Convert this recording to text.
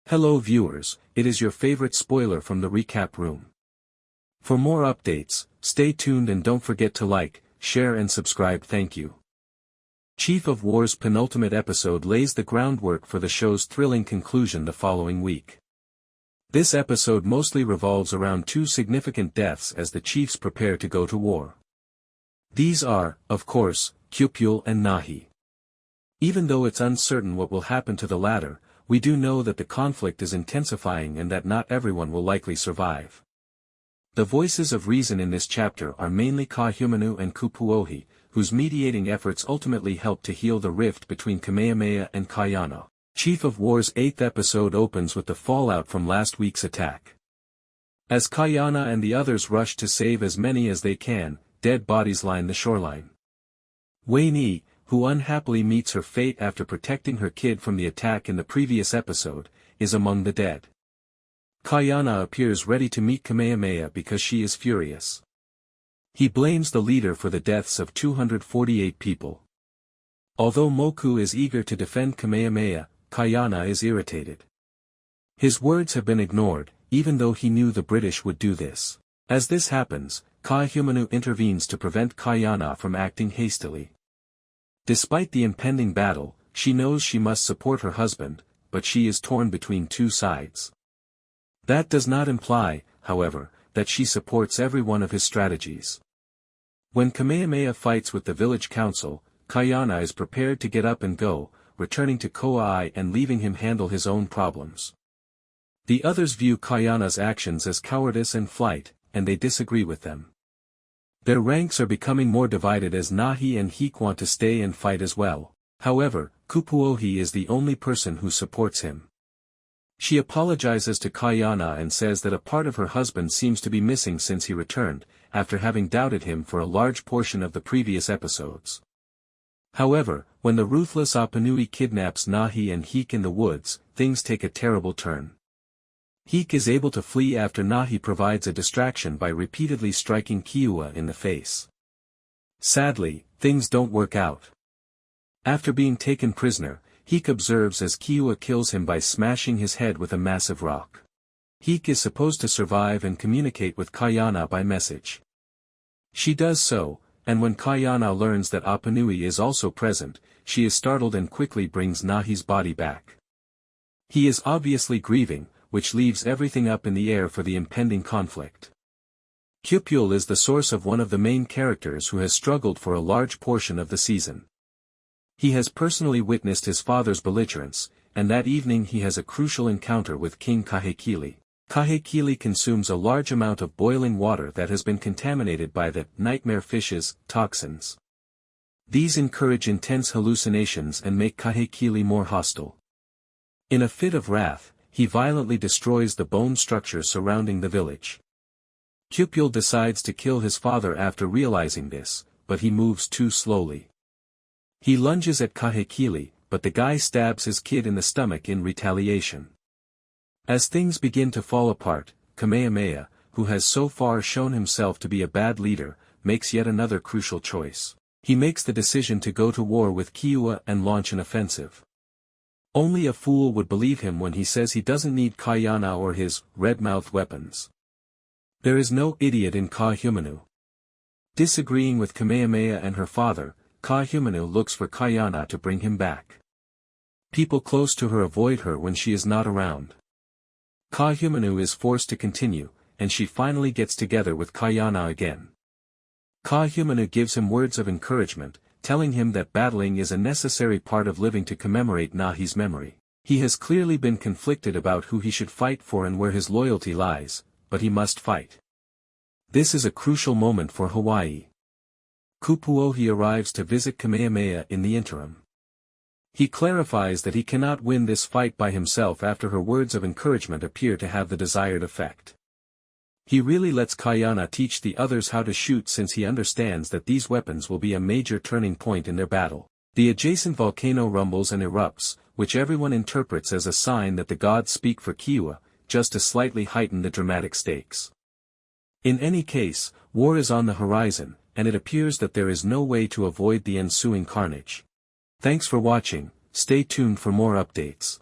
Hello viewers, it is your favorite spoiler from the recap room. For more updates, stay tuned and don't forget to like, share and subscribe. Thank you. Chief of War's penultimate episode lays the groundwork for the show's thrilling conclusion the following week. This episode mostly revolves around two significant deaths as the chiefs prepare to go to war. These are, of course, Kupule and Nahi. Even though it's uncertain what will happen to the latter, we do know that the conflict is intensifying and that not everyone will likely survive. The voices of reason in this chapter are mainly Ka'ahumanu and Kupuohi, whose mediating efforts ultimately help to heal the rift between Kamehameha and Ka'iana. Chief of War's 8th episode opens with the fallout from last week's attack. As Ka'iana and the others rush to save as many as they can, dead bodies line the shoreline. Waine'e, who unhappily meets her fate after protecting her kid from the attack in the previous episode, is among the dead. Ka'iana appears ready to meet Kamehameha because she is furious. He blames the leader for the deaths of 248 people. Although Moku is eager to defend Kamehameha, Ka'iana is irritated. His words have been ignored, even though he knew the British would do this. As this happens, Ka'ahumanu intervenes to prevent Ka'iana from acting hastily. Despite the impending battle, she knows she must support her husband, but she is torn between two sides. That does not imply, however, that she supports every one of his strategies. When Kamehameha fights with the village council, Ka'iana is prepared to get up and go, returning to Kauai and leaving him handle his own problems. The others view Ka'iana's actions as cowardice and flight, and they disagree with them. Their ranks are becoming more divided as Nahi and Hik want to stay and fight as well. However, Kupuohi is the only person who supports him. She apologizes to Ka'iana and says that a part of her husband seems to be missing since he returned, after having doubted him for a large portion of the previous episodes. However, when the ruthless Apanui kidnaps Nahi and Hik in the woods, things take a terrible turn. Hik is able to flee after Nahi provides a distraction by repeatedly striking Kiua in the face. Sadly, things don't work out. After being taken prisoner, Hik observes as Kiua kills him by smashing his head with a massive rock. Hik is supposed to survive and communicate with Ka'iana by message. She does so, and when Ka'iana learns that Apanui is also present, she is startled and quickly brings Nahi's body back. He is obviously grieving, which leaves everything up in the air for the impending conflict. Kupule is the source of one of the main characters who has struggled for a large portion of the season. He has personally witnessed his father's belligerence, and that evening he has a crucial encounter with King Kahekili. Kahekili consumes a large amount of boiling water that has been contaminated by the nightmare fish's toxins. These encourage intense hallucinations and make Kahekili more hostile. In a fit of wrath, he violently destroys the bone structure surrounding the village. Kupule decides to kill his father after realizing this, but he moves too slowly. He lunges at Kahekili, but the guy stabs his kid in the stomach in retaliation. As things begin to fall apart, Kamehameha, who has so far shown himself to be a bad leader, makes yet another crucial choice. He makes the decision to go to war with Kiua and launch an offensive. Only a fool would believe him when he says he doesn't need Ka'iana or his red-mouthed weapons. There is no idiot in Ka'ahumanu. Disagreeing with Kamehameha and her father, Ka'ahumanu looks for Ka'iana to bring him back. People close to her avoid her when she is not around. Ka'ahumanu is forced to continue, and she finally gets together with Ka'iana again. Ka'ahumanu gives him words of encouragement, telling him that battling is a necessary part of living to commemorate Nahi's memory. He has clearly been conflicted about who he should fight for and where his loyalty lies, but he must fight. This is a crucial moment for Hawaii. Kupuohi arrives to visit Kamehameha in the interim. He clarifies that he cannot win this fight by himself after her words of encouragement appear to have the desired effect. He really lets Ka'iana teach the others how to shoot since he understands that these weapons will be a major turning point in their battle. The adjacent volcano rumbles and erupts, which everyone interprets as a sign that the gods speak for Kiua, just to slightly heighten the dramatic stakes. In any case, war is on the horizon, and it appears that there is no way to avoid the ensuing carnage. Thanks for watching, stay tuned for more updates.